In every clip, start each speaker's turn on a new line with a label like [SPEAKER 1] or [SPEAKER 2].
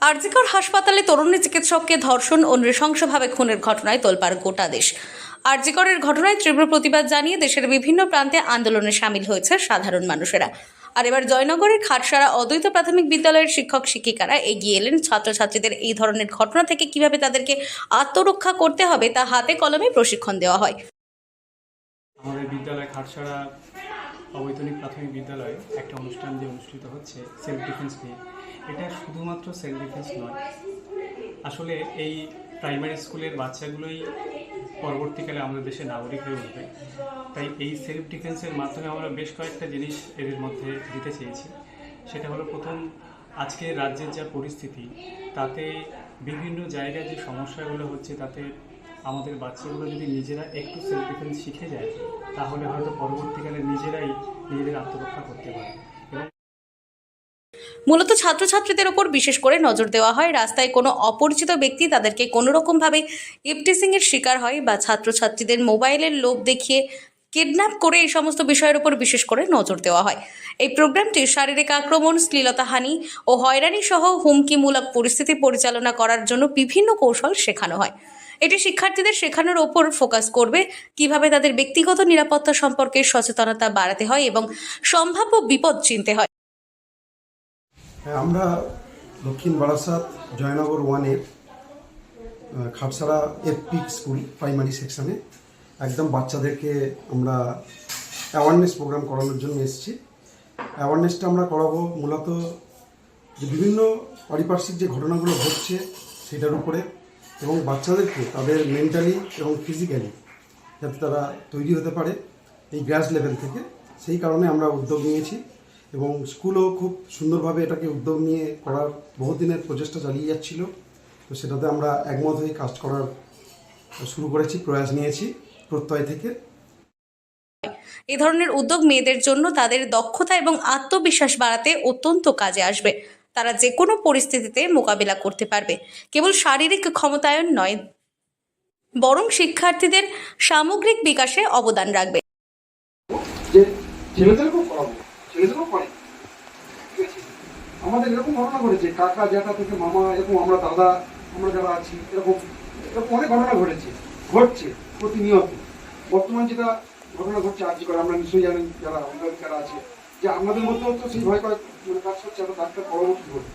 [SPEAKER 1] আরজিকর হাসপাতালে তরুণী চিকিৎসককে ধর্ষণ ও নৃশংসভাবে খুনের ঘটনায় তোলপাড় গোটা দেশ। আরজিকরের ঘটনায় তীব্র প্রতিবাদ জানিয়ে দেশের বিভিন্ন প্রান্তে আন্দোলনে সামিল হয়েছে সাধারণ মানুষেরা। আর এবার জয়নগরের খাটসারা অদ্বৈত প্রাথমিক বিদ্যালয়ের শিক্ষক শিক্ষিকারা এগিয়ে এলেন ছাত্রছাত্রীদের এই ধরনের ঘটনা থেকে কিভাবে তাদেরকে আত্মরক্ষা করতে হবে তা হাতে কলমে প্রশিক্ষণ দেওয়া হয়।
[SPEAKER 2] আমাদের বিদ্যালয় খাটসারা অবৈতনিক প্রাথমিক বিদ্যালয়ে একটা অনুষ্ঠান যে অনুষ্ঠিত হচ্ছে সেলফ ডিফেন্স ডে, এটা শুধুমাত্র সেলফ ডিফেন্স নয়, আসলে এই প্রাইমারি স্কুলের বাচ্চাগুলোই পরবর্তীকালে আমাদের দেশের নাগরিক হয়ে উঠবে। তাই এই সেলফ ডিফেন্সের মাধ্যমে আমরা বেশ কয়েকটা জিনিস এদের মধ্যে দিতে চেয়েছি। সেটা হলো, প্রথম, আজকে রাজ্যের যা পরিস্থিতি, তাতে বিভিন্ন জায়গায় যে সমস্যাগুলো হচ্ছে, তাতে আমাদের বাচ্চাগুলো যদি নিজেরা একটু সেলফ ডিফেন্স শিখে যায়, তাহলে হয়তো পরবর্তীকালে নিজেরাই নিজেদের আত্মরক্ষা করতে পারে।
[SPEAKER 1] মূলত ছাত্রছাত্রীদের ওপর বিশেষ করে নজর দেওয়া হয়। রাস্তায় কোনো অপরিচিত ব্যক্তি তাদেরকে কোনো রকমভাবে ইভটিজিং এর শিকার হয় বা ছাত্রছাত্রীদের মোবাইলের লোভ দেখিয়ে কিডন্যাপ করে এই সমস্ত বিষয়ের উপর বিশেষ করে নজর দেওয়া হয়। এই প্রোগ্রামটি শারীরিক আক্রমণ, শ্লীলতাহানি ও হয়রানি সহ হুমকিমূলক পরিস্থিতি পরিচালনা করার জন্য বিভিন্ন কৌশল শেখানো হয়। এটি শিক্ষার্থীদের শেখানোর ওপর ফোকাস করবে কিভাবে তাদের ব্যক্তিগত নিরাপত্তা সম্পর্কে সচেতনতা বাড়াতে হয় এবং সম্ভাব্য বিপদ চিনতে হয়।
[SPEAKER 3] আমরা দক্ষিণ বারাসাত জয়নগর ওয়ানের খাটসারা এফপিক স্কুল প্রাইমারি সেকশনে একদম বাচ্চাদেরকে আমরা অ্যাওয়ারনেস প্রোগ্রাম করানোর জন্য এসেছি। অ্যাওয়ারনেসটা আমরা করাবো মূলত যে বিভিন্ন পারিপার্শ্বিক যে ঘটনাগুলো ঘটছে সেটার উপরে, এবং বাচ্চাদেরকে তাদের মেন্টালি এবং ফিজিক্যালি যাতে তারা তৈরি হতে পারে এই গ্রাস লেভেল থেকে, সেই কারণে আমরা উদ্যোগ নিয়েছি। এবং স্কুলও খুব সুন্দরভাবে এটাকে উদ্যোগ নিয়ে করার বহুদিনের প্রচেষ্টা চালিয়ে যাচ্ছিল। তো সেটাতে আমরা একমত হয়ে কাজ করার শুরু করেছি, প্রয়াস নিয়েছি প্রত্যয় থেকে।
[SPEAKER 1] এই ধরনের উদ্যোগ মেয়েদের জন্য তাদের দক্ষতা এবং আত্মবিশ্বাস বাড়াতে অত্যন্ত কাজে আসবে। তারা যে কোনো পরিস্থিতিতে মোকাবিলা করতে পারবে। কেবল শারীরিক ক্ষমতায়ন নয়, বরং শিক্ষার্থীদের সামগ্রিক বিকাশে অবদান রাখবে।
[SPEAKER 4] আমাদের এরকম ঘটনা ঘটেছে, কাকা জ্যাঠা থেকে মামা, এরকম আমরা দাদা, আমরা যারা আছি, এরকম অনেক ঘটনা ঘটছে প্রতিনিয়ত। বর্তমান যেটা ঘটনা ঘটছে আজকে করে আমরা নিশ্চয়ই জানেন, যারা যারা আছে, যে আমাদের মধ্যেও তো সেই ভয় করে কাজ করছে, একটা ডাক্তার পরবর্তী করে।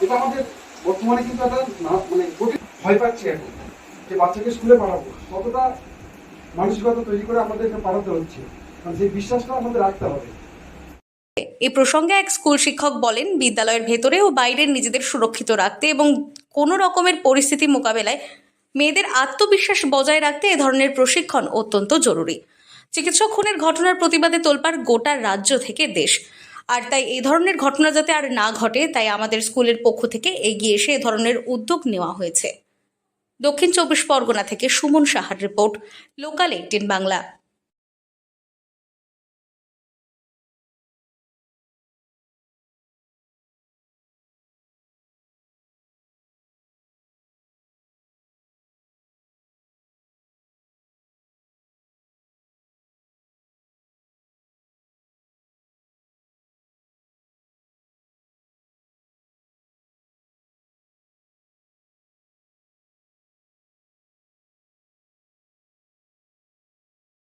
[SPEAKER 4] এটা আমাদের বর্তমানে কিন্তু একটা ভয় পাচ্ছে এখন, যে বাচ্চাকে স্কুলে পাঠাবো, কতটা মানসিকতা তৈরি করে আমাদেরকে পাঠাতে হচ্ছে, কারণ সেই বিশ্বাসটা আমাদের রাখতে হবে।
[SPEAKER 1] এই প্রসঙ্গে এক স্কুল শিক্ষক বলেন, বিদ্যালয়ের ভেতরে ও বাইরে নিজেদের সুরক্ষিত রাখতে এবং কোনো রকমের পরিস্থিতি মোকাবেলায় মেয়েদের আত্মবিশ্বাস বজায় রাখতে এ ধরনের প্রশিক্ষণ অত্যন্ত জরুরি। চিকিৎসক খুনের ঘটনার প্রতিবাদে তোলপাড় গোটা রাজ্য থেকে দেশ। আর তাই এই ধরনের ঘটনা যাতে আর না ঘটে, তাই আমাদের স্কুলের পক্ষ থেকে এগিয়ে এসে এ ধরনের উদ্যোগ নেওয়া হয়েছে। দক্ষিণ 24 পরগনা থেকে সুমন সাহার রিপোর্ট, লোকাল 18 বাংলা।